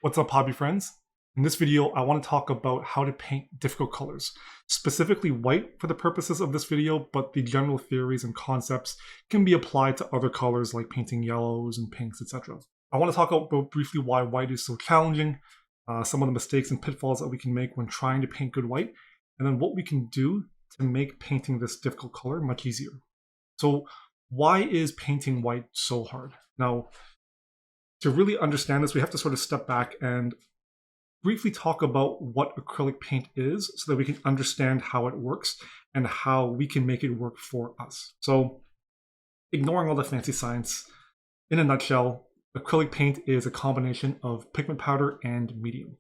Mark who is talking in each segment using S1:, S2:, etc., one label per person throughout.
S1: What's up, hobby friends? In this video, I want to talk about how to paint difficult colors, specifically white for the purposes of this video, but the general theories and concepts can be applied to other colors like painting yellows and pinks, etc. I want to talk about briefly why white is so challenging, some of the mistakes and pitfalls that we can make when trying to paint good white, and then what we can do to make painting this difficult color much easier. So why is painting white so hard? Now, to really understand this, we have to sort of step back and briefly talk about what acrylic paint is so that we can understand how it works and how we can make it work for us. So, ignoring all the fancy science, in a nutshell, acrylic paint is a combination of pigment powder and medium.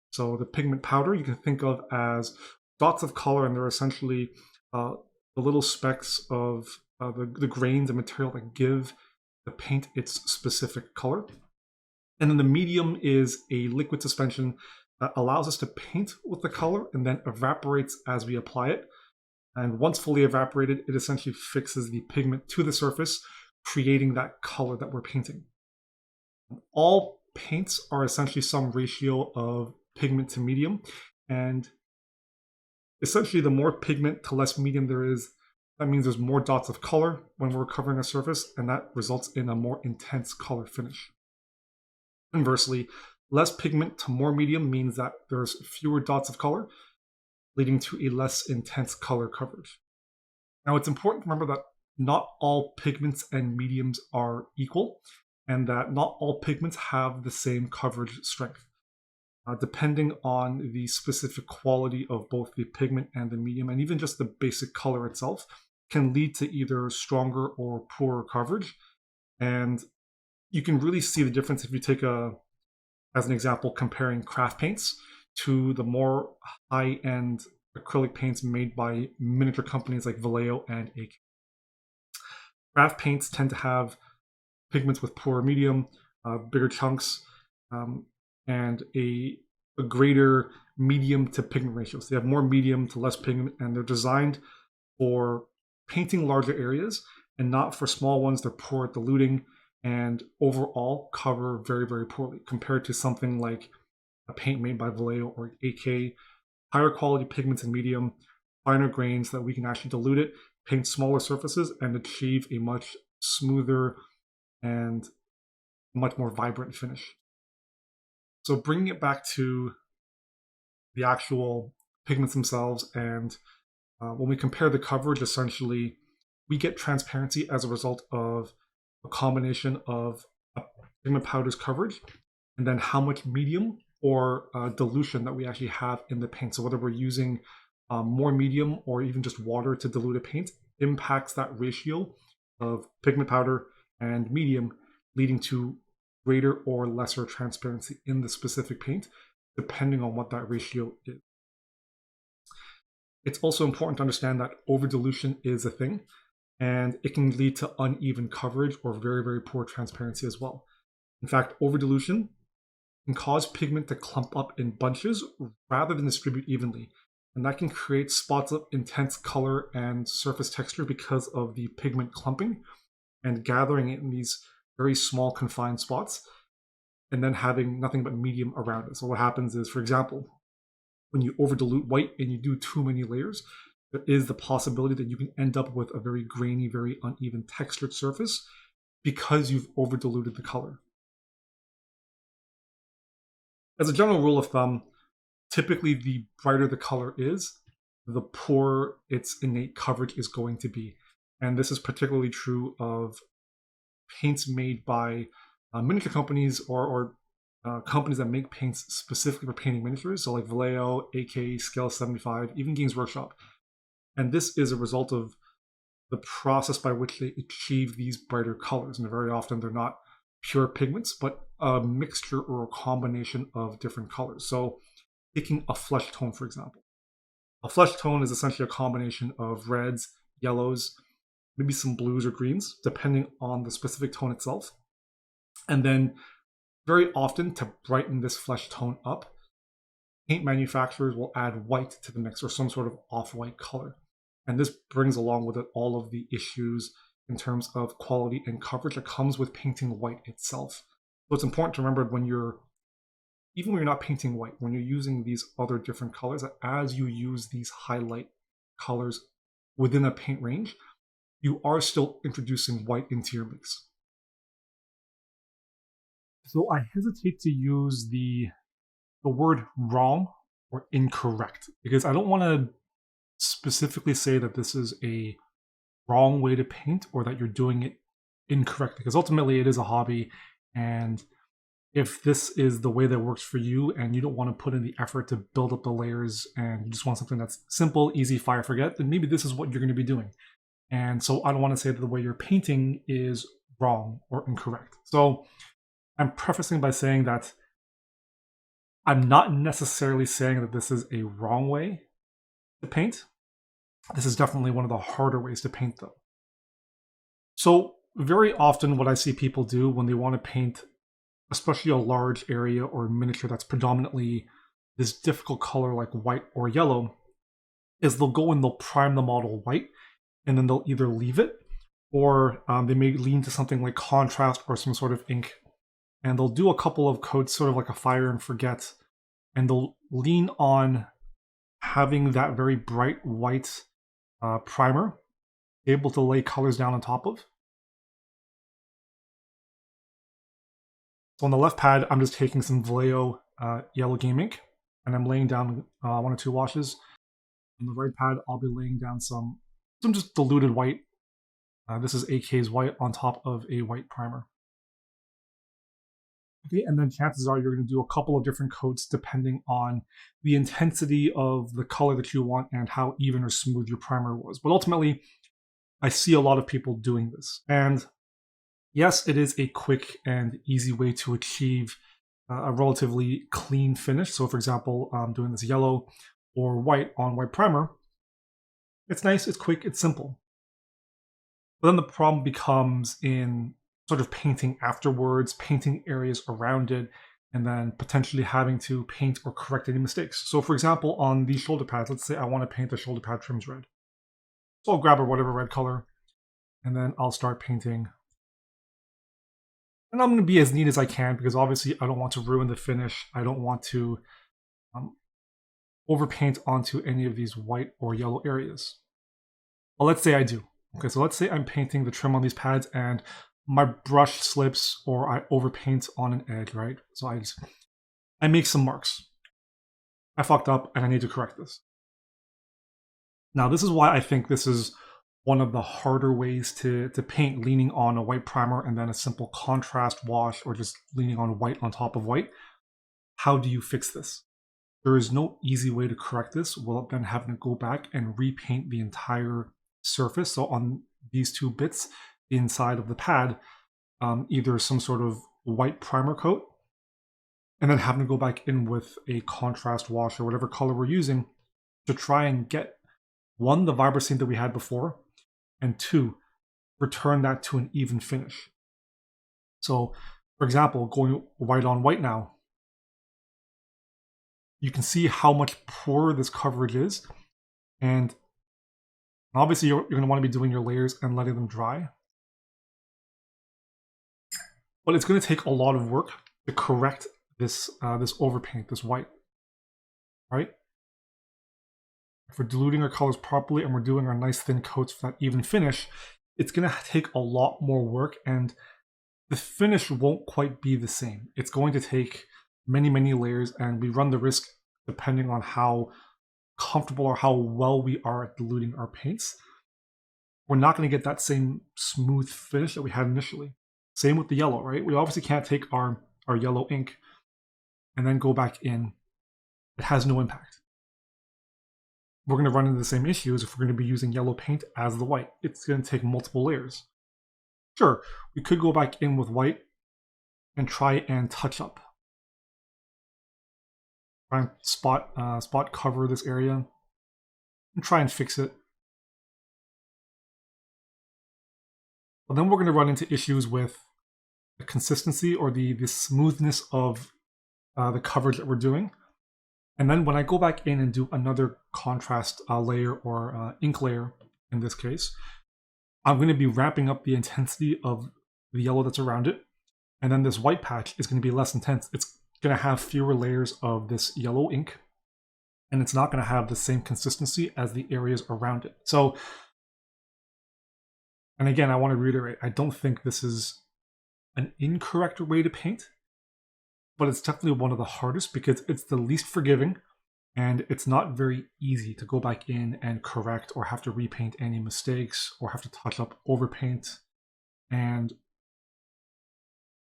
S1: So the pigment powder you can think of as dots of color, and they're essentially the little specks of the grains of material that give the paint its specific color. And then the medium is a liquid suspension that allows us to paint with the color and then evaporates as we apply it. And once fully evaporated, it essentially fixes the pigment to the surface, creating that color that we're painting. All paints are essentially some ratio of pigment to medium, and essentially the more pigment to less medium there is, that means there's more dots of color when we're covering a surface, and that results in a more intense color finish. Conversely, less pigment to more medium means that there's fewer dots of color, leading to a less intense color coverage. Now, it's important to remember that not all pigments and mediums are equal, and that not all pigments have the same coverage strength. Depending on the specific quality of both the pigment and the medium, and even just the basic color itself, can lead to either stronger or poorer coverage. And you can really see the difference if you take as an example, comparing craft paints to the more high-end acrylic paints made by miniature companies like Vallejo and AK. Craft paints tend to have pigments with poorer medium, bigger chunks, and a greater medium to pigment ratio. So they have more medium to less pigment, and they're designed for painting larger areas and not for small ones. They're poor at diluting and overall cover very, very poorly compared to something like a paint made by Vallejo or AK. Higher quality pigments and medium, finer grains that we can actually dilute it, paint smaller surfaces, and achieve a much smoother and much more vibrant finish. So bringing it back to the actual pigments themselves, and when we compare the coverage, essentially we get transparency as a result of a combination of pigment powder's coverage and then how much medium or dilution that we actually have in the paint. So whether we're using more medium or even just water to dilute a paint impacts that ratio of pigment powder and medium, leading to greater or lesser transparency in the specific paint, depending on what that ratio is. It's also important to understand that over dilution is a thing, and it can lead to uneven coverage or very, very poor transparency as well. In fact, over dilution can cause pigment to clump up in bunches rather than distribute evenly. And that can create spots of intense color and surface texture because of the pigment clumping and gathering it in these very small confined spots, and then having nothing but medium around it. So what happens is, for example, when you over dilute white and you do too many layers, there is the possibility that you can end up with a very grainy, very uneven textured surface because you've over diluted the color. As a general rule of thumb, typically the brighter the color is, the poorer its innate coverage is going to be. And this is particularly true of paints made by miniature companies or companies that make paints specifically for painting miniatures, so like Vallejo, AK, Scale 75, even Games Workshop. And this is a result of the process by which they achieve these brighter colors. And very often they're not pure pigments, but a mixture or a combination of different colors. So taking a flesh tone, for example. A flesh tone is essentially a combination of reds, yellows, maybe some blues or greens, depending on the specific tone itself. And then very often, to brighten this flesh tone up, paint manufacturers will add white to the mix or some sort of off-white color. And this brings along with it all of the issues in terms of quality and coverage that comes with painting white itself. So it's important to remember when you're even when you're not painting white, when you're using these other different colors, as you use these highlight colors within a paint range, you are still introducing white into your mix. So I hesitate to use the word wrong or incorrect, because I don't want to specifically say that this is a wrong way to paint or that you're doing it incorrectly, because ultimately it is a hobby, and if this is the way that works for you and you don't want to put in the effort to build up the layers and you just want something that's simple, easy, fire, forget, then maybe this is what you're going to be doing. And so I don't want to say that the way you're painting is wrong or incorrect. So I'm prefacing by saying that I'm not necessarily saying that this is a wrong way to paint. This is definitely one of the harder ways to paint, though. So very often what I see people do when they want to paint, especially a large area or miniature that's predominantly this difficult color like white or yellow, is they'll go and they'll prime the model white, and then they'll either leave it, or they may lean to something like contrast or some sort of ink, and they'll do a couple of coats, sort of like a fire and forget, and they'll lean on having that very bright white primer able to lay colors down on top of. So on the left pad, I'm just taking some Vallejo yellow game ink, and I'm laying down 1 or 2 washes. On the right pad, I'll be laying down some just diluted white. This is AK's white on top of a white primer. Okay, and then chances are you're going to do a couple of different coats depending on the intensity of the color that you want and how even or smooth your primer was. But ultimately, I see a lot of people doing this. And yes, it is a quick and easy way to achieve a relatively clean finish. So for example, doing this yellow or white on white primer, it's nice, it's quick, it's simple. But then the problem becomes in sort of painting afterwards, painting areas around it, and then potentially having to paint or correct any mistakes. So for example, on these shoulder pads, let's say I want to paint the shoulder pad trims red. So I'll grab a whatever red color, and then I'll start painting. And I'm going to be as neat as I can, because obviously I don't want to ruin the finish. I don't want to overpaint onto any of these white or yellow areas. Well, let's say I do. Okay, so let's say I'm painting the trim on these pads and my brush slips or I overpaint on an edge, right? So I make some marks. I fucked up and I need to correct this. Now, this is why I think this is one of the harder ways to paint, leaning on a white primer and then a simple contrast wash, or just leaning on white on top of white. How do you fix this? There is no easy way to correct this without then having to go back and repaint the entire surface. So on these 2 bits inside of the pad, either some sort of white primer coat, and then having to go back in with a contrast wash or whatever color we're using to try and get, 1, the vibrancy that we had before, and 2, return that to an even finish. So for example, going white on white now, you can see how much poorer this coverage is, and obviously you're going to want to be doing your layers and letting them dry. But it's going to take a lot of work to correct this this overpaint, this white, right? If we're diluting our colors properly and we're doing our nice thin coats for that even finish, it's going to take a lot more work, and the finish won't quite be the same. It's going to take many, many layers, and we run the risk, depending on how comfortable or how well we are at diluting our paints, we're not going to get that same smooth finish that we had initially. Same with the yellow, right? We obviously can't take our yellow ink and then go back in. It has no impact. We're going to run into the same issues if we're going to be using yellow paint as the white. It's going to take multiple layers. Sure, we could go back in with white and try and touch up. Try and spot cover this area and try and fix it. But then we're going to run into issues with the consistency or the smoothness of the coverage that we're doing. And then when I go back in and do another contrast layer or ink layer, in this case, I'm going to be ramping up the intensity of the yellow that's around it. And then this white patch is going to be less intense. It's going to have fewer layers of this yellow ink, and it's not going to have the same consistency as the areas around it. So, and again, I want to reiterate, I don't think this is an incorrect way to paint, but it's definitely one of the hardest because it's the least forgiving, and it's not very easy to go back in and correct or have to repaint any mistakes or have to touch up overpaint. And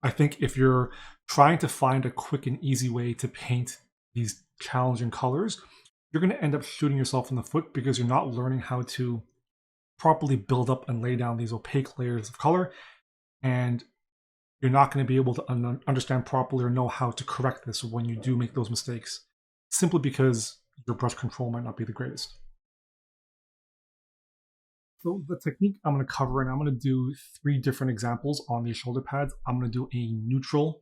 S1: I think if you're trying to find a quick and easy way to paint these challenging colors, you're going to end up shooting yourself in the foot because you're not learning how to properly build up and lay down these opaque layers of color, and you're not going to be able to understand properly or know how to correct this when you do make those mistakes, simply because your brush control might not be the greatest. So the technique I'm going to cover, and I'm going to do 3 different examples on these shoulder pads. I'm going to do a neutral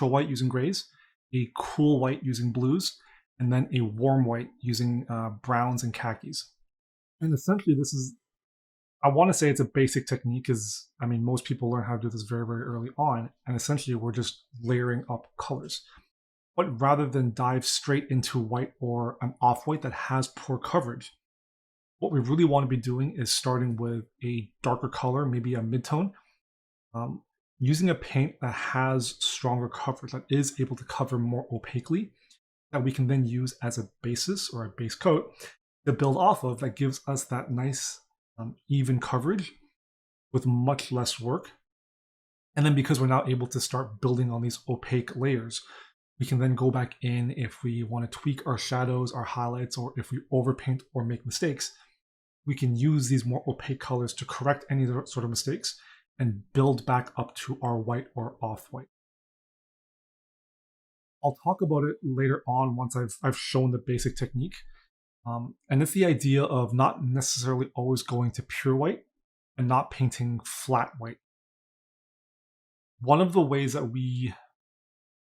S1: white using grays, a cool white using blues, and then a warm white using browns and khakis. And essentially this is, I want to say it's a basic technique because, I mean, most people learn how to do this very, very early on, and essentially we're just layering up colors. But rather than dive straight into white or an off-white that has poor coverage, what we really want to be doing is starting with a darker color, maybe a mid-tone, using a paint that has stronger coverage, that is able to cover more opaquely, that we can then use as a basis or a base coat to build off of, that gives us that nice even coverage with much less work. And then because we're now able to start building on these opaque layers, we can then go back in if we want to tweak our shadows, our highlights, or if we overpaint or make mistakes. We can use these more opaque colors to correct any sort of mistakes and build back up to our white or off-white. I'll talk about it later on once I've shown the basic technique. And it's the idea of not necessarily always going to pure white and not painting flat white. One of the ways that we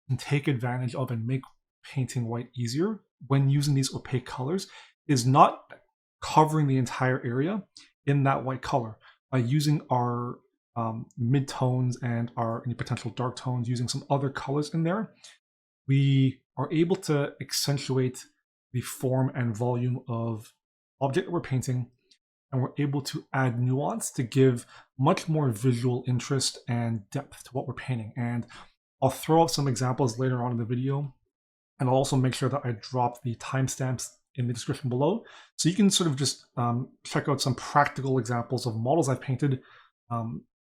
S1: can take advantage of and make painting white easier when using these opaque colors is not covering the entire area in that white color. By using our mid-tones and any potential dark tones, using some other colors in there, we are able to accentuate the form and volume of object that we're painting, and we're able to add nuance to give much more visual interest and depth to what we're painting. And I'll throw out some examples later on in the video, and I'll also make sure that I drop the timestamps in the description below, so you can sort of just check out some practical examples of models I've painted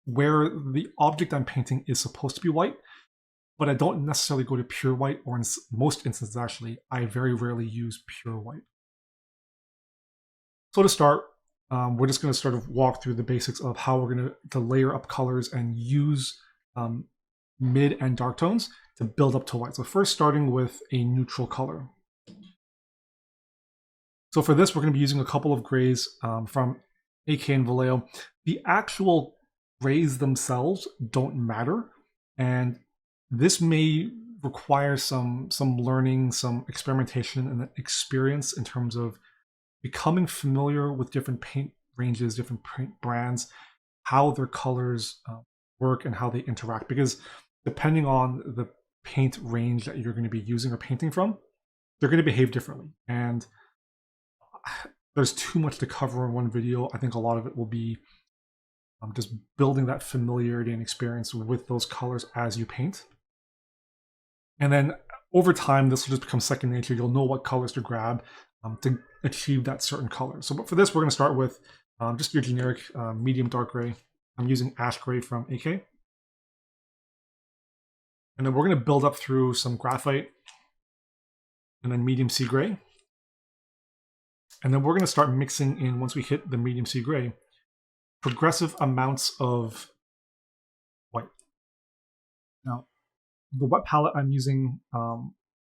S1: where the object I'm painting is supposed to be white, but I don't necessarily go to pure white, or in most instances actually, I very rarely use pure white. So to start, we're just going to sort of walk through the basics of how we're going to layer up colors and use mid and dark tones to build up to white. So first, starting with a neutral color. So for this, we're going to be using a couple of grays from AK and Vallejo. The actual grays themselves don't matter, and this may require some learning, some experimentation, and experience in terms of becoming familiar with different paint ranges, different paint brands, how their colors work and how they interact. Because depending on the paint range that you're going to be using or painting from, they're going to behave differently. And there's too much to cover in one video. I think a lot of it will be just building that familiarity and experience with those colors as you paint. And then over time, this will just become second nature. You'll know what colors to grab to achieve that certain color. So but for this, we're going to start with just your generic medium dark gray. I'm using ash gray from AK. And then we're going to build up through some graphite and then medium sea gray. And then we're going to start mixing in, once we hit the medium sea gray, progressive amounts of white. Now, the wet palette I'm using,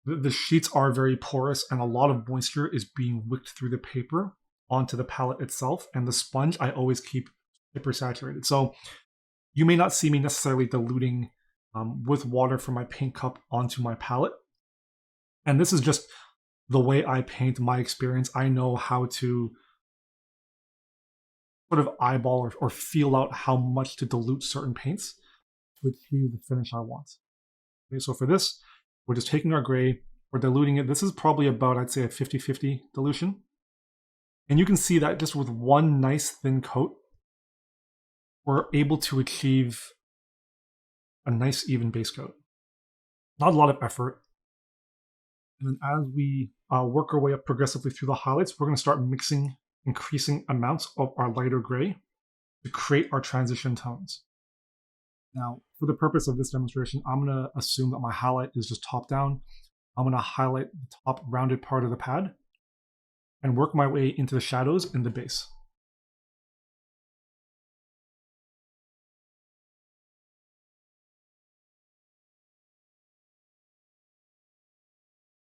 S1: the sheets are very porous, and a lot of moisture is being wicked through the paper onto the palette itself. And the sponge, I always keep super saturated. So you may not see me necessarily diluting with water from my paint cup onto my palette. And this is just the way I paint, my experience. I know how to sort of eyeball or feel out how much to dilute certain paints to achieve the finish I want. Okay, so for this, We're just taking our gray, we're diluting it. This is probably about, I'd say, a 50-50 dilution. And you can see that just with one nice thin coat, we're able to achieve a nice even base coat. Not a lot of effort. And then as we work our way up progressively through the highlights, we're going to start mixing increasing amounts of our lighter gray to create our transition tones. Now, for the purpose of this demonstration, I'm going to assume that my highlight is just top down. I'm going to highlight the top rounded part of the pad and work my way into the shadows in the base.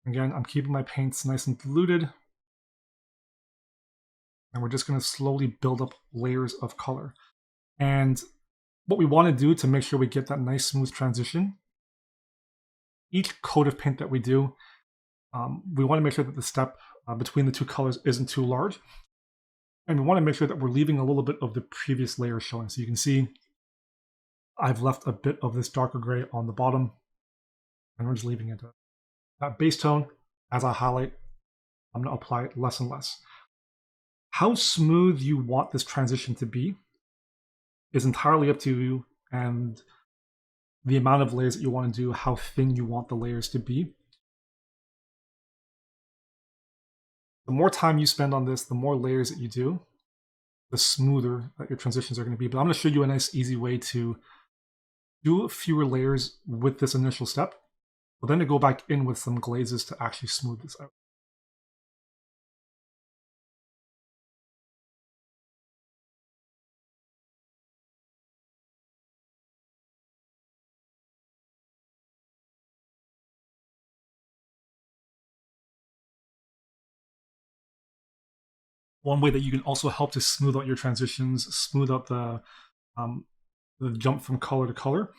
S1: Again, I'm keeping my paints nice and diluted. And we're just going to slowly build up layers of color. And what we want to do to make sure we get that nice smooth transition, each coat of paint that we do, we want to make sure that the step between the two colors isn't too large. And we want to make sure that we're leaving a little bit of the previous layer showing. So you can see I've left a bit of this darker gray on the bottom, and we're just leaving it that base tone. As I highlight, I'm going to apply it less and less. How smooth you want this transition to be is entirely up to you, and the amount of layers that you want to do, how thin you want the layers to be. The more time you spend on this, the more layers that you do, the smoother that your transitions are going to be. But I'm going to show you a nice easy way to do fewer layers with this initial step, but then to go back in with some glazes to actually smooth this out. One way that you can also help to smooth out your transitions, smooth out the jump from color to color,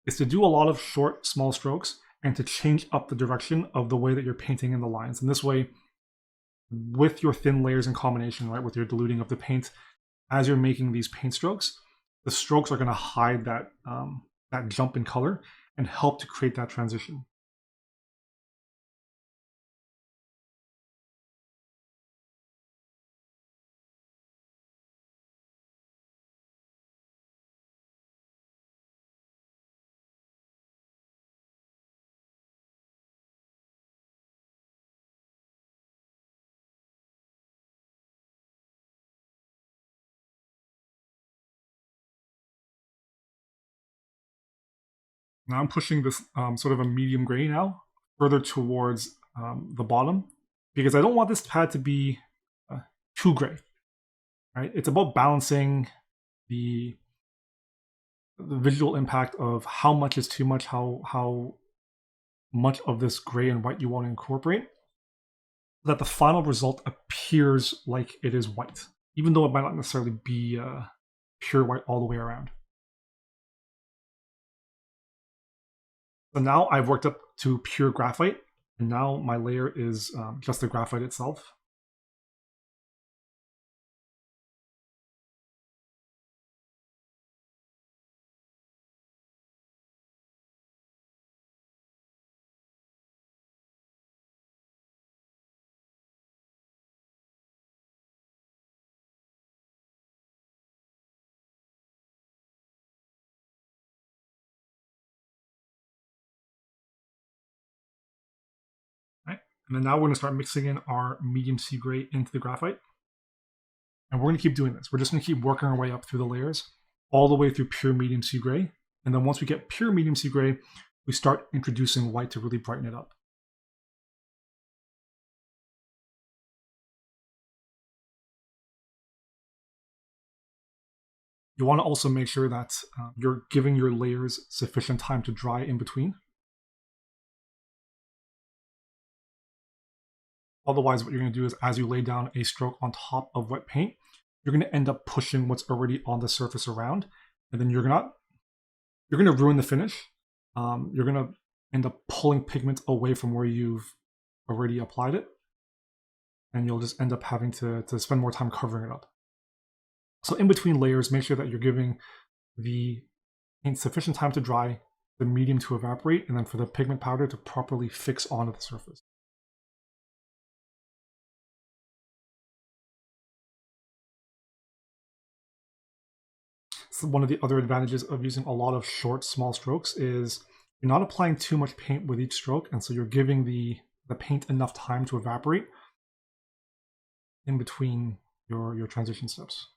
S1: is to do a lot of short, small strokes and to change up the direction of the way that you're painting in the lines. And this way, with your thin layers in combination, right, with your diluting of the paint, as you're making these paint strokes, the strokes are going to hide that, that jump in color and help to create that transition. Now I'm pushing this sort of a medium gray now further towards the bottom, because I don't want this pad to be too gray. Right? It's about balancing the visual impact of how much is too much, how much of this gray and white you want to incorporate, so that the final result appears like it is white, even though it might not necessarily be pure white all the way around. So now I've worked up to pure graphite, and now my layer is just the graphite itself. Right? And then now we're going to start mixing in our medium sea gray into the graphite. And we're going to keep doing this. We're just going to keep working our way up through the layers, all the way through pure medium sea gray. And then once we get pure medium sea gray, we start introducing white to really brighten it up. You want to also make sure that you're giving your layers sufficient time to dry in between. Otherwise, what you're going to do is as you lay down a stroke on top of wet paint, you're going to end up pushing what's already on the surface around, and then you're going to ruin the finish. You're going to end up pulling pigment away from where you've already applied it, and you'll just end up having to spend more time covering it up. So in between layers, make sure that you're giving the paint sufficient time to dry, the medium to evaporate, and then for the pigment powder to properly fix onto the surface. So one of the other advantages of using a lot of short, small strokes is you're not applying too much paint with each stroke, and so you're giving the paint enough time to evaporate in between your transition steps.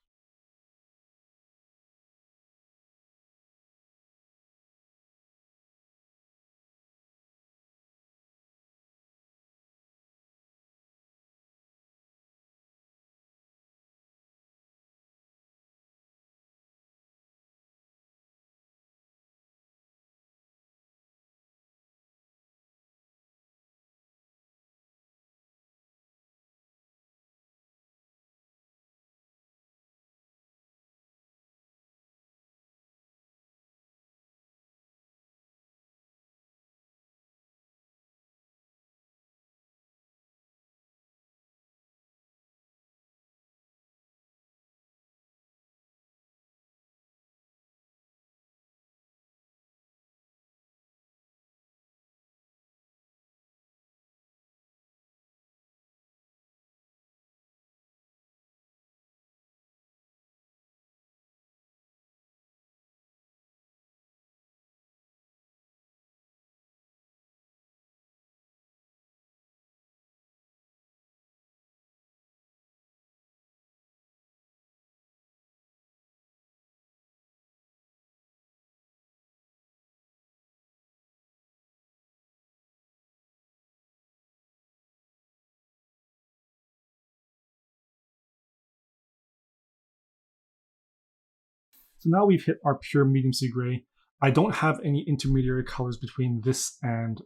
S1: So now we've hit our pure medium sea gray. I don't have any intermediary colors between this and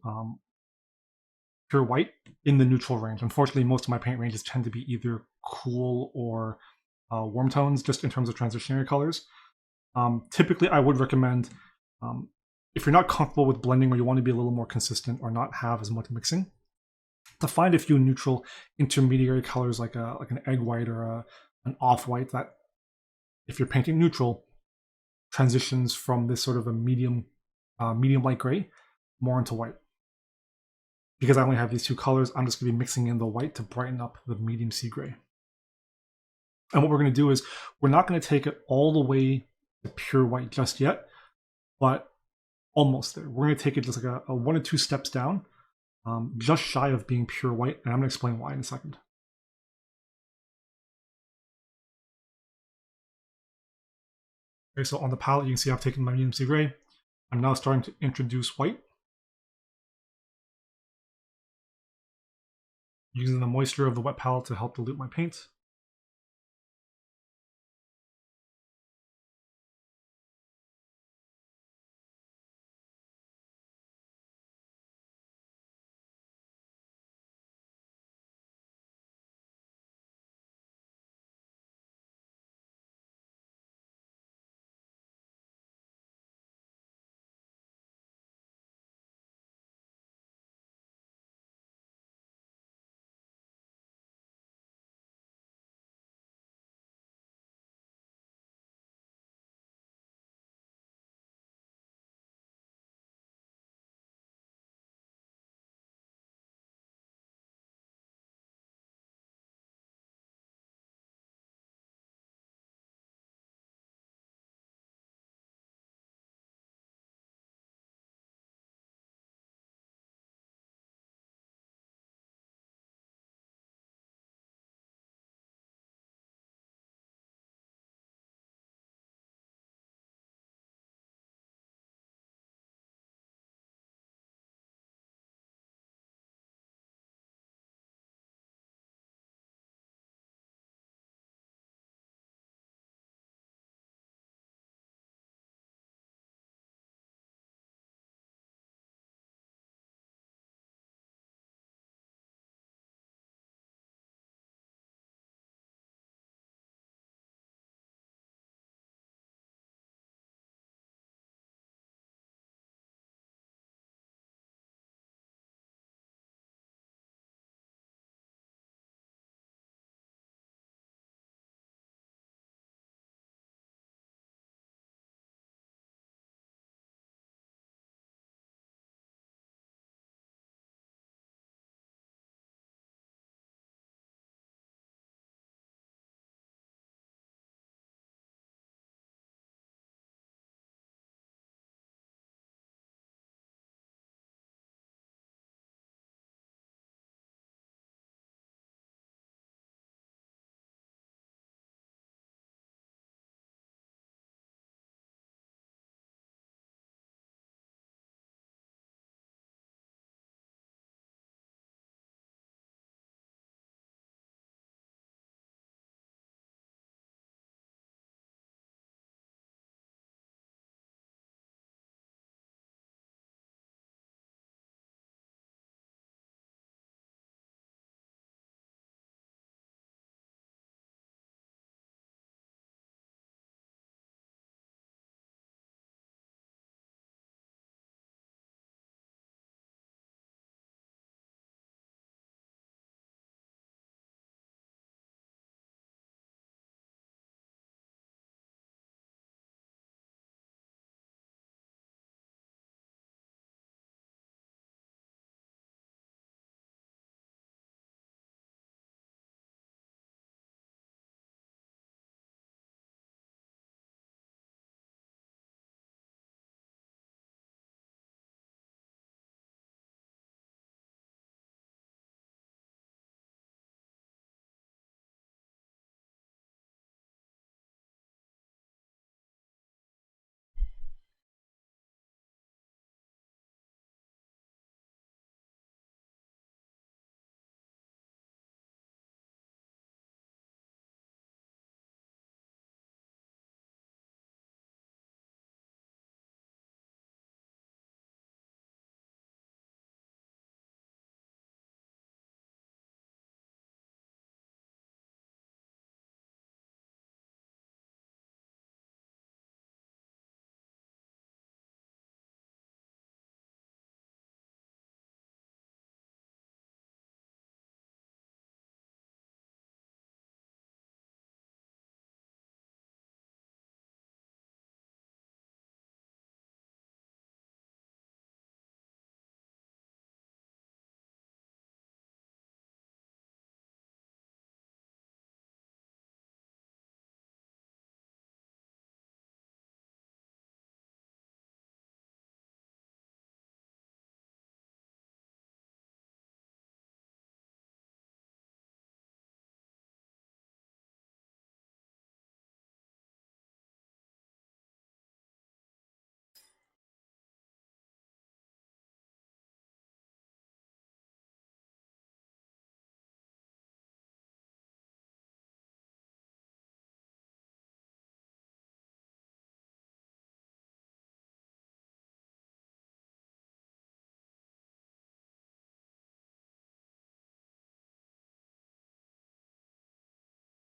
S1: pure white in the neutral range. Unfortunately, most of my paint ranges tend to be either cool or warm tones, just in terms of transitionary colors. Typically, I would recommend, if you're not comfortable with blending or you want to be a little more consistent or not have as much mixing, to find a few neutral intermediary colors like an egg white or an off white that, if you're painting neutral, transitions from this sort of a medium light gray more into white. Because I only have these two colors, I'm just going to be mixing in the white to brighten up the medium sea gray. And what we're going to do is, we're not going to take it all the way to pure white just yet, but almost there. We're going to take it just like a 1 or 2 steps down, just shy of being pure white, and I'm going to explain why in a second. Okay, so on the palette, you can see I've taken my medium sea gray. I'm now starting to introduce white, using the moisture of the wet palette to help dilute my paint.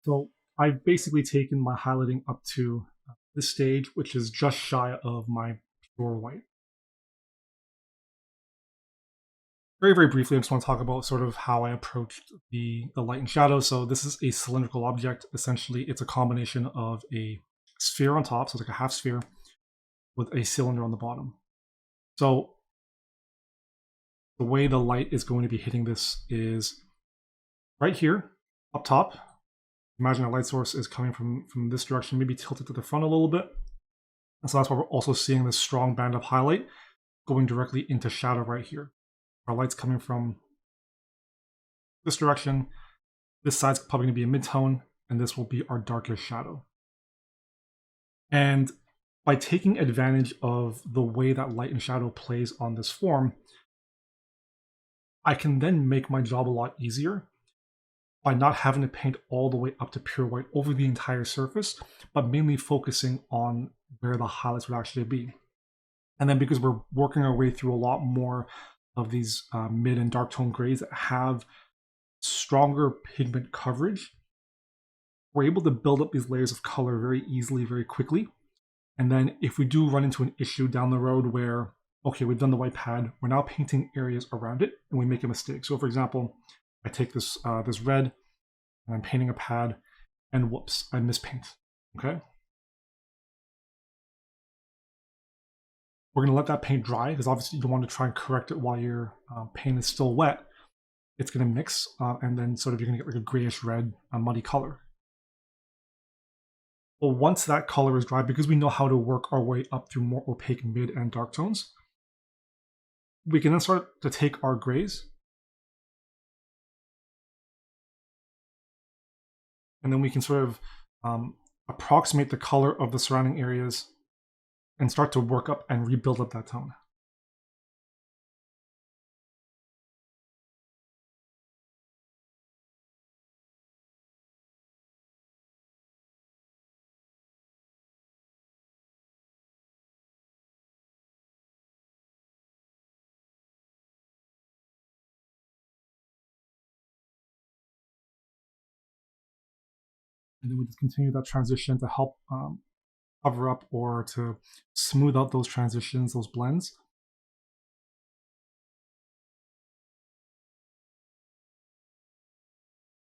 S1: So I've basically taken my highlighting up to this stage, which is just shy of my pure white. Very, very briefly, I just want to talk about sort of how I approached the light and shadow. So this is a cylindrical object. Essentially, it's a combination of a sphere on top, so it's like a half sphere, with a cylinder on the bottom. So the way the light is going to be hitting this is right here, up top. Imagine a light source is coming from this direction, maybe tilted to the front a little bit. And so that's why we're also seeing this strong band of highlight going directly into shadow right here. Our light's coming from this direction. This side's probably going to be a mid-tone, and this will be our darkest shadow. And by taking advantage of the way that light and shadow plays on this form, I can then make my job a lot easier by not having to paint all the way up to pure white over the entire surface, but mainly focusing on where the highlights would actually be. And then because we're working our way through a lot more of these mid and dark tone grays that have stronger pigment coverage, we're able to build up these layers of color very easily, very quickly. And then if we do run into an issue down the road where, okay, we've done the white pad, we're now painting areas around it, and we make a mistake. So for example, I take this this red, and I'm painting a pad, and whoops, I mispaint, okay? We're gonna let that paint dry, because obviously you don't want to try and correct it while your paint is still wet. It's gonna mix, and then sort of you're gonna get like a grayish red, muddy color. Well, once that color is dry, because we know how to work our way up through more opaque mid and dark tones, we can then start to take our grays, and then we can sort of approximate the color of the surrounding areas and start to work up and rebuild up that tone. And then we just continue that transition to help cover up or to smooth out those transitions, those blends.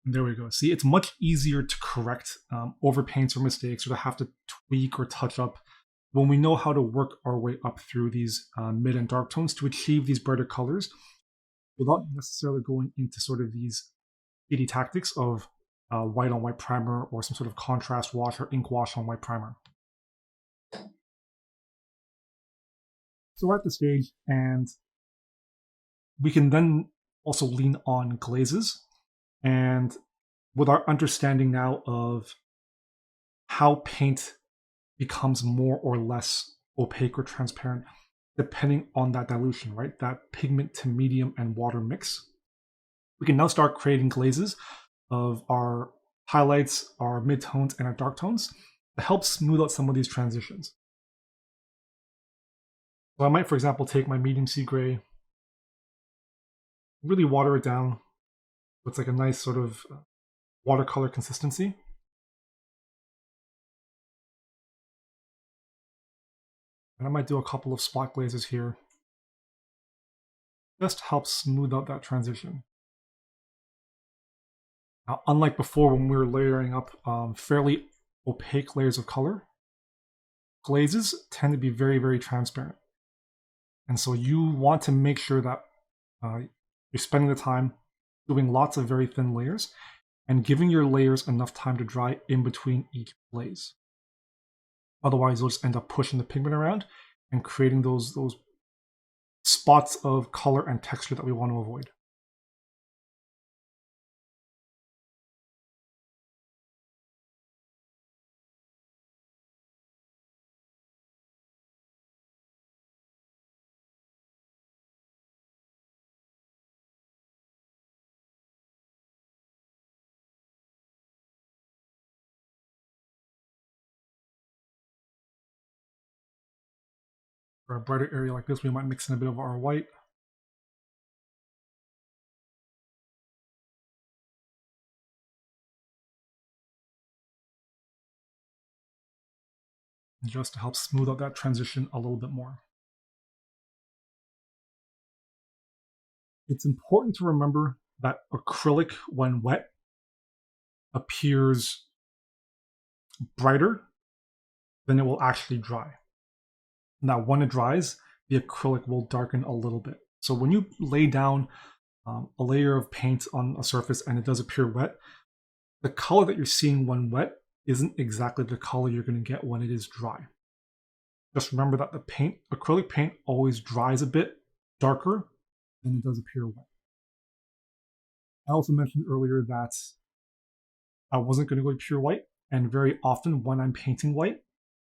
S1: And there we go. See, it's much easier to correct overpaints or mistakes or to have to tweak or touch up when we know how to work our way up through these mid and dark tones to achieve these brighter colors without necessarily going into sort of these speedy tactics of white on white primer or some sort of contrast wash or ink wash on white primer. So we're at the stage, and we can then also lean on glazes. And with our understanding now of how paint becomes more or less opaque or transparent, depending on that dilution, right? That pigment to medium and water mix, we can now start creating glazes of our highlights, our midtones, and our dark tones to help smooth out some of these transitions. So I might, for example, take my medium sea gray, really water it down. It's like a nice sort of watercolor consistency. And I might do a couple of spot glazes here. Just to help smooth out that transition. Now, unlike before when we were layering up fairly opaque layers of color, glazes tend to be very, very transparent. And so you want to make sure that you're spending the time doing lots of very thin layers and giving your layers enough time to dry in between each glaze. Otherwise, you'll just end up pushing the pigment around and creating those spots of color and texture that we want to avoid. For a brighter area like this, we might mix in a bit of our white. just to help smooth out that transition a little bit more. It's important to remember that acrylic, when wet, appears brighter than it will actually dry. Now, when it dries, the acrylic will darken a little bit. So when you lay down a layer of paint on a surface and it does appear wet, the color that you're seeing when wet isn't exactly the color you're going to get when it is dry. Just remember that the acrylic paint always dries a bit darker than it does appear wet. I also mentioned earlier that I wasn't going to go to pure white, and very often when I'm painting white,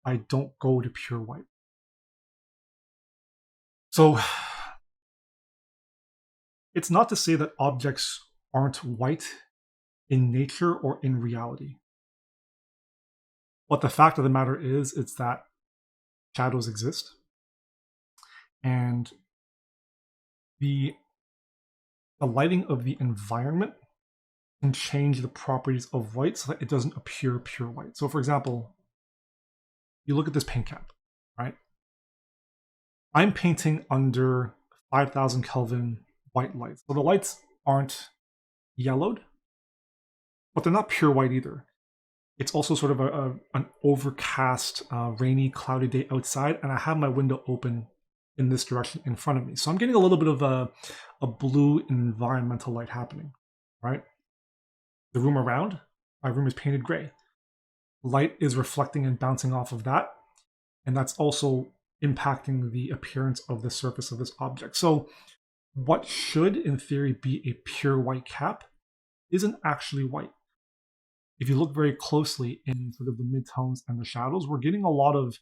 S1: I don't go to pure white. So it's not to say that objects aren't white in nature or in reality. But the fact of the matter is, it's that shadows exist, and the lighting of the environment can change the properties of white so that it doesn't appear pure white. So for example, you look at this paint cap, right? I'm painting under 5,000 Kelvin white lights. So the lights aren't yellowed, but they're not pure white either. It's also sort of an overcast, rainy, cloudy day outside, and I have my window open in this direction in front of me. So I'm getting a little bit of a blue environmental light happening, right? The room around, my room is painted gray. Light is reflecting and bouncing off of that, and that's also impacting the appearance of the surface of this object. So what should, in theory, be a pure white cap isn't actually white. If you look very closely in sort of the midtones and the shadows, we're getting a lot of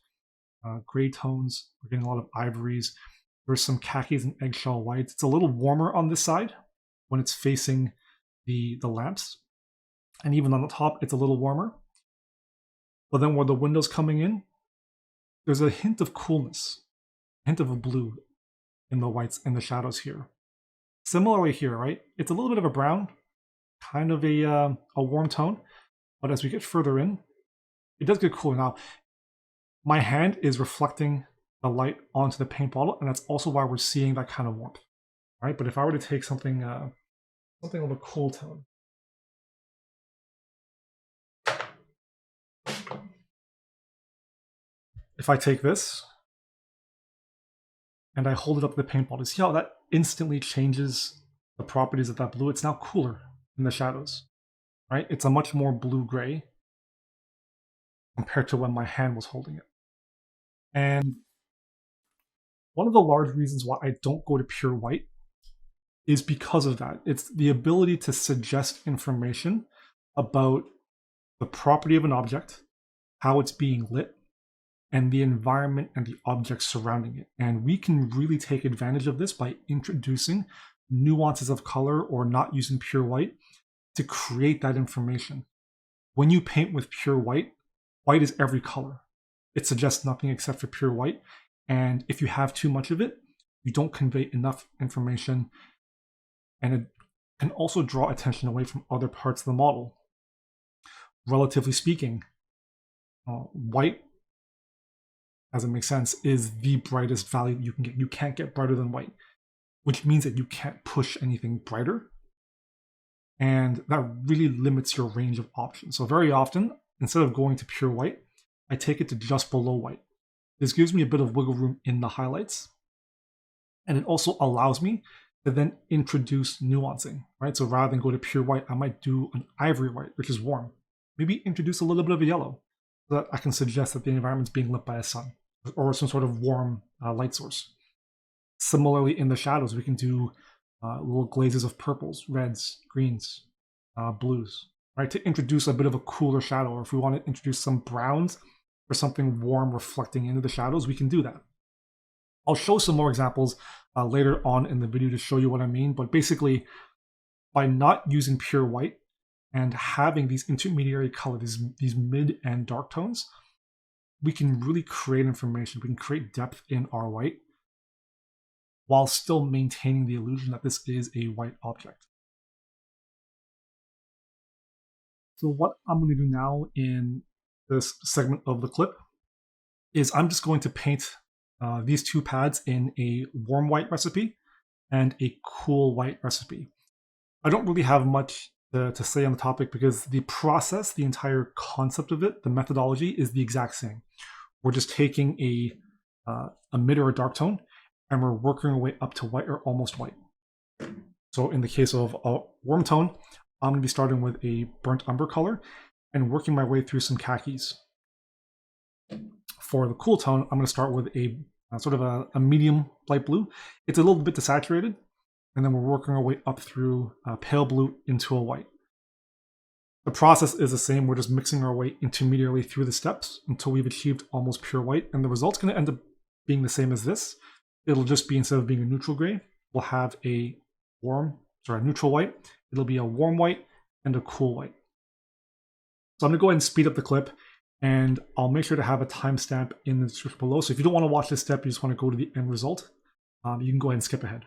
S1: gray tones, we're getting a lot of ivories, there's some khakis and eggshell whites. It's a little warmer on this side when it's facing the lamps, and even on the top it's a little warmer. But then where the window's coming in, there's a hint of coolness, a hint of a blue in the whites and the shadows here. Similarly here, right? It's a little bit of a brown, kind of a warm tone, but as we get further in, it does get cooler. Now, my hand is reflecting the light onto the paint bottle, and that's also why we're seeing that kind of warmth, right? But if I were to take something of a cool tone, if I take this and I hold it up to the paint bottle, see how that instantly changes the properties of that blue? It's now cooler in the shadows, right? It's a much more blue-gray compared to when my hand was holding it. And one of the large reasons why I don't go to pure white is because of that. It's the ability to suggest information about the property of an object, how it's being lit, and the environment and the objects surrounding it. And we can really take advantage of this by introducing nuances of color or not using pure white to create that information. When you paint with pure white, white is every color. It suggests nothing except for pure white. And if you have too much of it, you don't convey enough information, and it can also draw attention away from other parts of the model. Relatively speaking, white, as it makes sense, is the brightest value you can get. You can't get brighter than white, which means that you can't push anything brighter, and that really limits your range of options. So very often, instead of going to pure white, I take it to just below white. This gives me a bit of wiggle room in the highlights, and it also allows me to then introduce nuancing, right? So rather than go to pure white, I might do an ivory white, which is warm. Maybe introduce a little bit of a yellow so that I can suggest that the environment's being lit by a sun or some sort of warm light source. Similarly, in the shadows, we can do little glazes of purples, reds, greens, blues, right? To introduce a bit of a cooler shadow. Or if we want to introduce some browns or something warm reflecting into the shadows, we can do that. I'll show some more examples later on in the video to show you what I mean, but basically, by not using pure white and having these intermediary colors, these mid and dark tones, we can really create information. We can create depth in our white while still maintaining the illusion that this is a white object. So what I'm going to do now in this segment of the clip is I'm just going to paint these two pads in a warm white recipe and a cool white recipe. I don't really have much to say on the topic because the process, the entire concept of it, the methodology is the exact same. We're just taking a mid or a dark tone and we're working our way up to white or almost white. So in the case of a warm tone, I'm going to be starting with a burnt umber color and working my way through some khakis. For the cool tone, I'm going to start with a sort of a medium light blue. It's a little bit desaturated, and then we're working our way up through pale blue into a white. The process is the same. We're just mixing our way intermediately through the steps until we've achieved almost pure white, and the result's going to end up being the same as this. It'll just be, instead of being a neutral gray, we'll have a neutral white. It'll be a warm white and a cool white. So I'm going to go ahead and speed up the clip, and I'll make sure to have a timestamp in the description below. So if you don't want to watch this step, you just want to go to the end result, you can go ahead and skip ahead.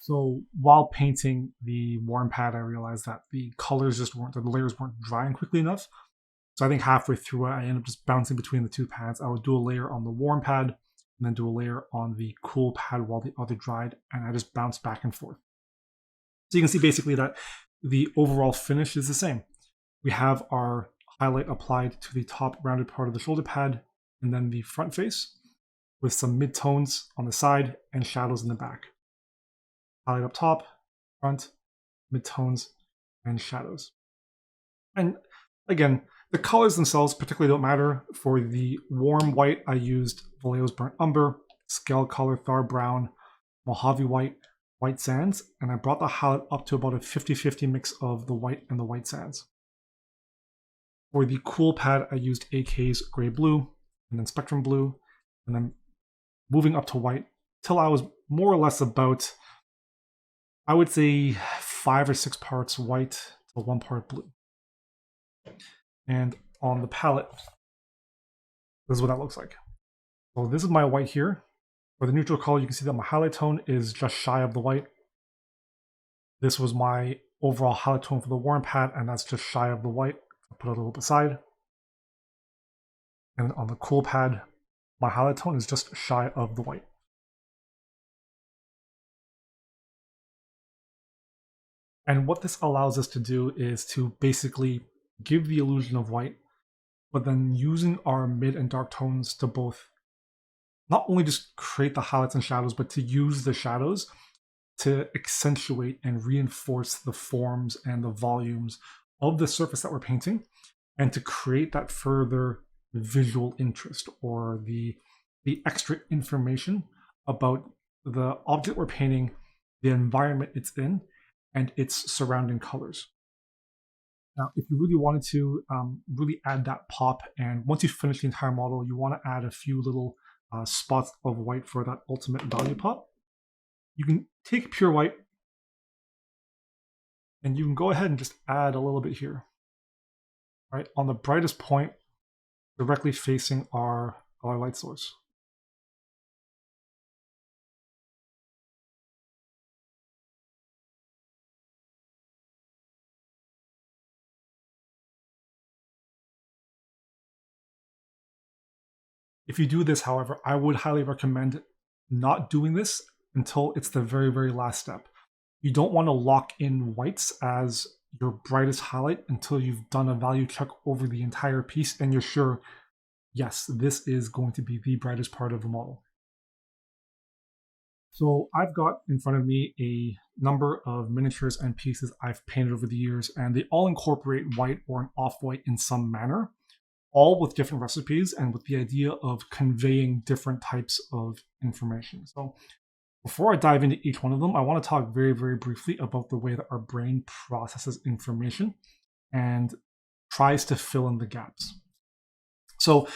S1: So while painting the warm pad, I realized that the layers weren't drying quickly enough. So I think halfway through it, I ended up just bouncing between the two pads. I would do a layer on the warm pad and then do a layer on the cool pad while the other dried, and I just bounced back and forth. So you can see basically that the overall finish is the same. We have our highlight applied to the top rounded part of the shoulder pad and then the front face with some mid-tones on the side and shadows in the back. Highlight up top, front, mid-tones, and shadows. And again, the colors themselves particularly don't matter. For the warm white, I used Vallejo's Burnt Umber, Scale Color Thar Brown, Mojave White, White Sands, and I brought the highlight up to about a 50-50 mix of the white and the white sands. For the cool pad, I used AK's Gray Blue, and then Spectrum Blue, and then moving up to white till I was more or less about, I would say, 5 or 6 parts white to 1 part blue. And on the palette, this is what that looks like. So this is my white here. For the neutral color, you can see that my highlight tone is just shy of the white. This was my overall highlight tone for the warm pad, and that's just shy of the white. I'll put it a little bit aside. And on the cool pad, my highlight tone is just shy of the white. And what this allows us to do is to basically give the illusion of white, but then using our mid and dark tones to both not only just create the highlights and shadows, but to use the shadows to accentuate and reinforce the forms and the volumes of the surface that we're painting, and to create that further visual interest or the extra information about the object we're painting, the environment it's in, and its surrounding colors. Now, if you really wanted to really add that pop, and once you finish the entire model, you want to add a few little spots of white for that ultimate value pop, you can take pure white and you can go ahead and just add a little bit here, right, on the brightest point directly facing our light source. If you do this, however, I would highly recommend not doing this until it's the very, very last step. You don't want to lock in whites as your brightest highlight until you've done a value check over the entire piece and you're sure, yes, this is going to be the brightest part of the model. So I've got in front of me a number of miniatures and pieces I've painted over the years, and they all incorporate white or an off-white in some manner, all with different recipes and with the idea of conveying different types of information. So before I dive into each one of them, I want to talk very, very briefly about the way that our brain processes information and tries to fill in the gaps. So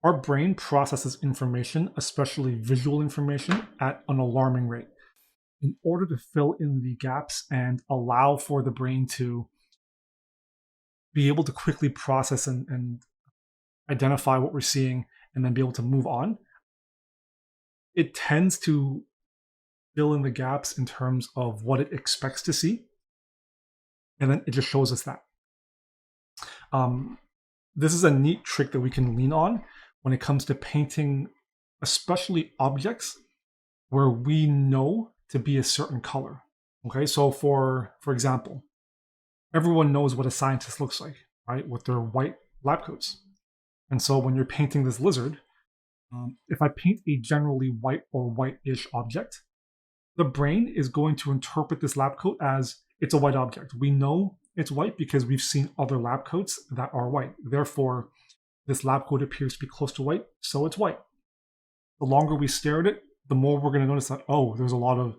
S1: our brain processes information, especially visual information, at an alarming rate. In order to fill in the gaps and allow for the brain to be able to quickly process and identify what we're seeing and then be able to move on, it tends to fill in the gaps in terms of what it expects to see, and then it just shows us that. This is a neat trick that we can lean on when it comes to painting, especially objects where we know to be a certain color. Okay, so for example, everyone knows what a scientist looks like, right, with their white lab coats. And so when you're painting this lizard, if I paint a generally white or white-ish object, the brain is going to interpret this lab coat as it's a white object. We know it's white because we've seen other lab coats that are white. Therefore, this lab coat appears to be close to white, so it's white. The longer we stare at it, the more we're going to notice that, oh, there's a lot of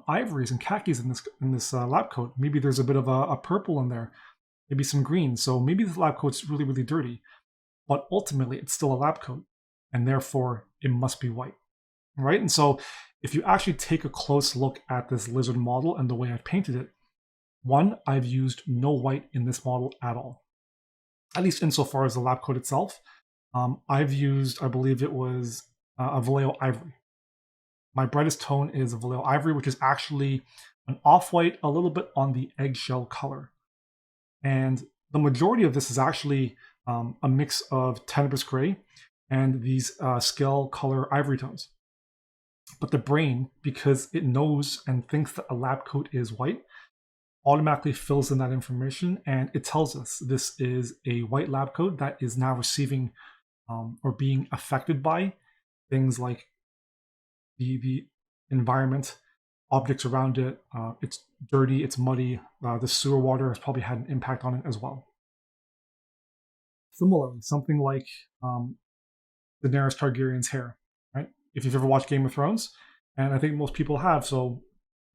S1: ivories and khakis in this lab coat. Maybe there's a bit of a purple in there, maybe some green. So maybe this lab coat's really, really dirty. But ultimately, it's still a lab coat, and therefore, it must be white, right? And so if you actually take a close look at this lizard model and the way I've painted it, one, I've used no white in this model at all, at least insofar as the lab coat itself. I've used, I believe it was a Vallejo Ivory. my brightest tone is Vallejo Ivory, which is actually an off-white, a little bit on the eggshell color. And the majority of this is actually a mix of Tenebrous Gray and these scale color ivory tones. But the brain, because it knows and thinks that a lab coat is white, automatically fills in that information, and it tells us this is a white lab coat that is now receiving or being affected by things like the environment, objects around it. It's dirty, it's muddy. The sewer water has probably had an impact on it as well. Similarly, something like Daenerys Targaryen's hair, right? If you've ever watched Game of Thrones, and I think most people have, so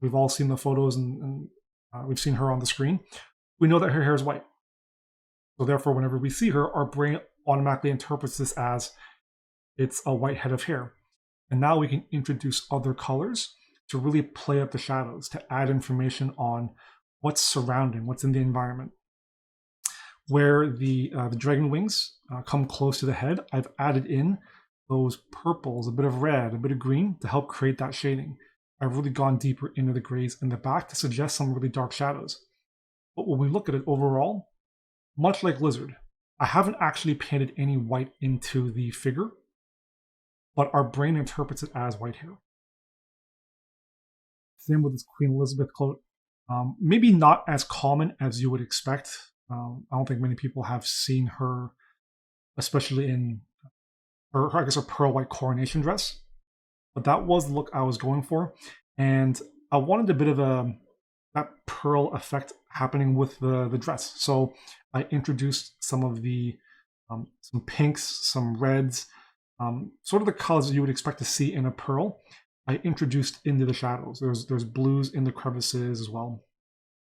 S1: we've all seen the photos and we've seen her on the screen. We know that her hair is white. So therefore, whenever we see her, our brain automatically interprets this as it's a white head of hair. And now we can introduce other colors to really play up the shadows, to add information on what's surrounding, what's in the environment. Where the dragon wings come close to the head, I've added in those purples, a bit of red, a bit of green to help create that shading. I've really gone deeper into the grays in the back to suggest some really dark shadows. But when we look at it overall, much like Lizard, I haven't actually painted any white into the figure, but our brain interprets it as white hair. Same with this Queen Elizabeth coat. Maybe not as common as you would expect. I don't think many people have seen her, especially in her I guess, her pearl white coronation dress. But that was the look I was going for. And I wanted a bit of that pearl effect happening with the dress. So I introduced some of the, some pinks, some reds, sort of the colors that you would expect to see in a pearl. I introduced into the shadows. There's blues in the crevices as well.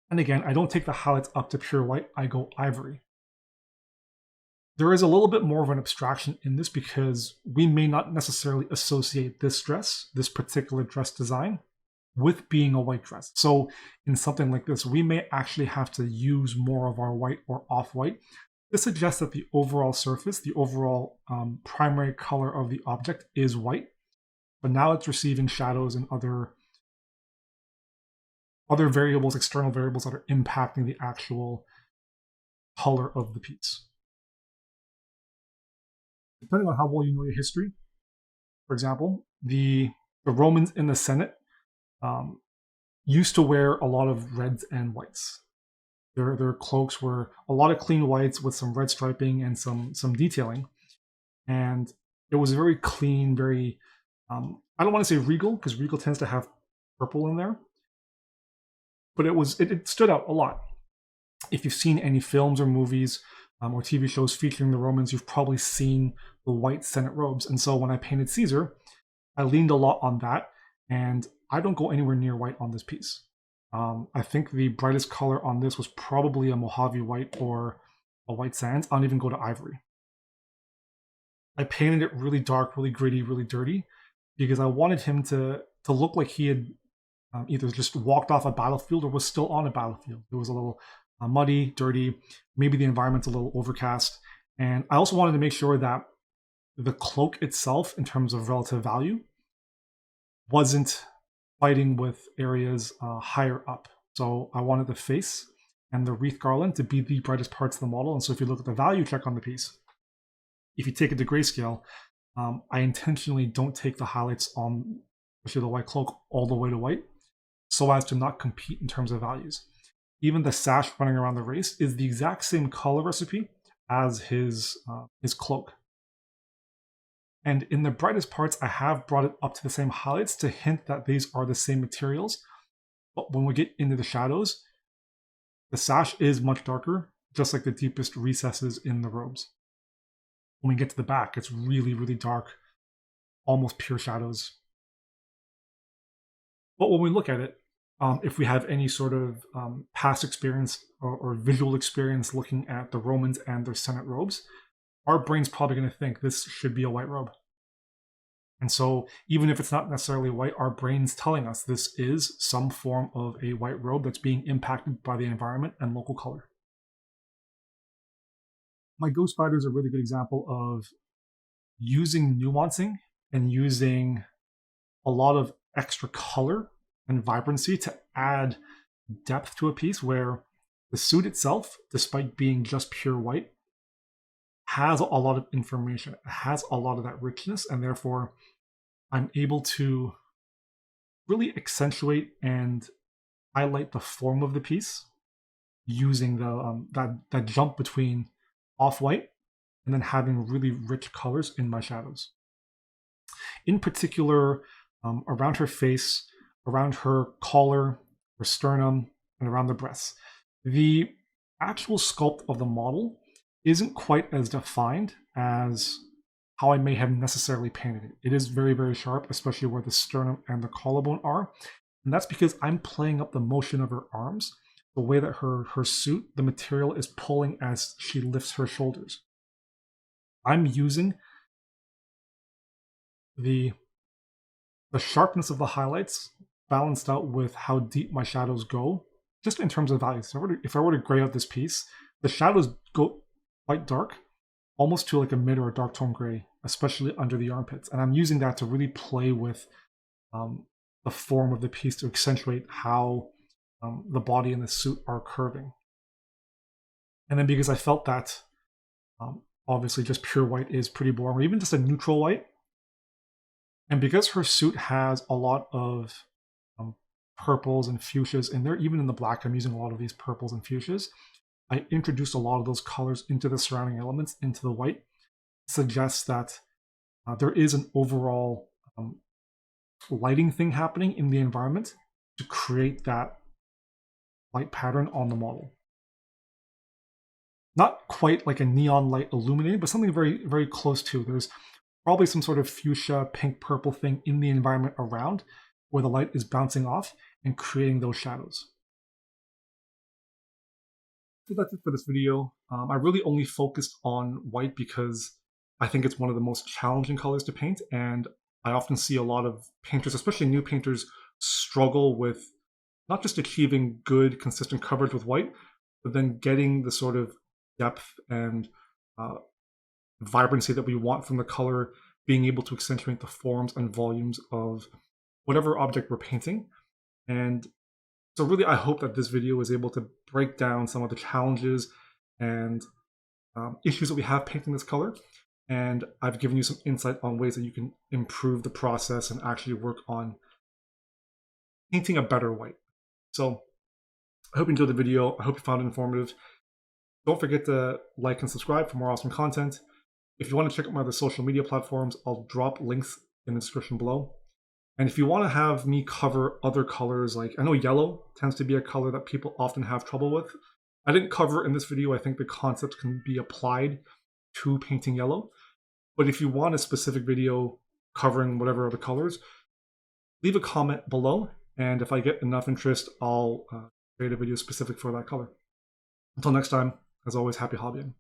S1: And again, I don't take the highlights up to pure white, I go ivory. There is a little bit more of an abstraction in this because we may not necessarily associate this dress, this particular dress design, with being a white dress. So in something like this, we may actually have to use more of our white or off-white. This suggests that the overall surface, the overall primary color of the object is white, but now it's receiving shadows and other variables, external variables that are impacting the actual color of the piece. Depending on how well you know your history, for example, the Romans in the Senate used to wear a lot of reds and whites. Their cloaks were a lot of clean whites with some red striping and some detailing, and it was very clean, very I don't want to say regal because regal tends to have purple in there, but it stood out a lot. If you've seen any films or movies or TV shows featuring the Romans, you've probably seen the white Senate robes. And so when I painted Caesar, I leaned a lot on that, and I don't go anywhere near white on this piece. I think the brightest color on this was probably a Mojave white or a white sands. I don't even go to ivory. I painted it really dark, really gritty, really dirty, because I wanted him to look like he had either just walked off a battlefield or was still on a battlefield. It was a little muddy, dirty, maybe the environment's a little overcast. And I also wanted to make sure that the cloak itself, in terms of relative value, wasn't fighting with areas higher up. So I wanted the face and the wreath garland to be the brightest parts of the model. And so if you look at the value check on the piece, if you take it to grayscale, I intentionally don't take the highlights on, especially the white cloak, all the way to white, so as to not compete in terms of values. Even the sash running around the race is the exact same color recipe as his cloak. And in the brightest parts, I have brought it up to the same highlights to hint that these are the same materials. But when we get into the shadows, the sash is much darker, just like the deepest recesses in the robes. When we get to the back, it's really, really dark, almost pure shadows. But when we look at it, if we have any sort of past experience or visual experience looking at the Romans and their Senate robes, our brain's probably going to think this should be a white robe. And so even if it's not necessarily white, our brain's telling us this is some form of a white robe that's being impacted by the environment and local color. My ghost spider is a really good example of using nuancing and using a lot of extra color and vibrancy to add depth to a piece, where the suit itself, despite being just pure white, has a lot of information. It has a lot of that richness, and therefore I'm able to really accentuate and highlight the form of the piece using the that jump between off-white and then having really rich colors in my shadows. In particular, around her face, around her collar, her sternum, and around the breasts. The actual sculpt of the model isn't quite as defined as how I may have necessarily painted it. It is very, very sharp, especially where the sternum and the collarbone are. And that's because I'm playing up the motion of her arms, the way that her suit, the material is pulling as she lifts her shoulders. I'm using the sharpness of the highlights balanced out with how deep my shadows go, just in terms of values. So if I were to gray out this piece, the shadows go quite dark, almost to like a mid or a dark tone gray, especially under the armpits. And I'm using that to really play with the form of the piece to accentuate how the body and the suit are curving. And then because I felt that obviously just pure white is pretty boring, or even just a neutral white, and because her suit has a lot of purples and fuchsias in there, even in the black, I'm using a lot of these purples and fuchsias. I introduced a lot of those colors into the surrounding elements, into the white, suggests that there is an overall lighting thing happening in the environment to create that light pattern on the model. Not quite like a neon light illuminating, but something very, very close to. There's probably some sort of fuchsia, pink, purple thing in the environment around where the light is bouncing off and creating those shadows. So that's it for this video. I really only focused on white because I think it's one of the most challenging colors to paint, and I often see a lot of painters, especially new painters, struggle with not just achieving good, consistent coverage with white, but then getting the sort of depth and vibrancy that we want from the color, being able to accentuate the forms and volumes of whatever object we're painting. And so really, I hope that this video is able to break down some of the challenges and issues that we have painting this color. And I've given you some insight on ways that you can improve the process and actually work on painting a better white. So I hope you enjoyed the video. I hope you found it informative. Don't forget to like and subscribe for more awesome content. If you want to check out my other social media platforms, I'll drop links in the description below. And if you want to have me cover other colors, like I know yellow tends to be a color that people often have trouble with. I didn't cover it in this video. I think the concept can be applied to painting yellow. But if you want a specific video covering whatever other colors, leave a comment below. And if I get enough interest, I'll create a video specific for that color. Until next time, as always, happy hobbying.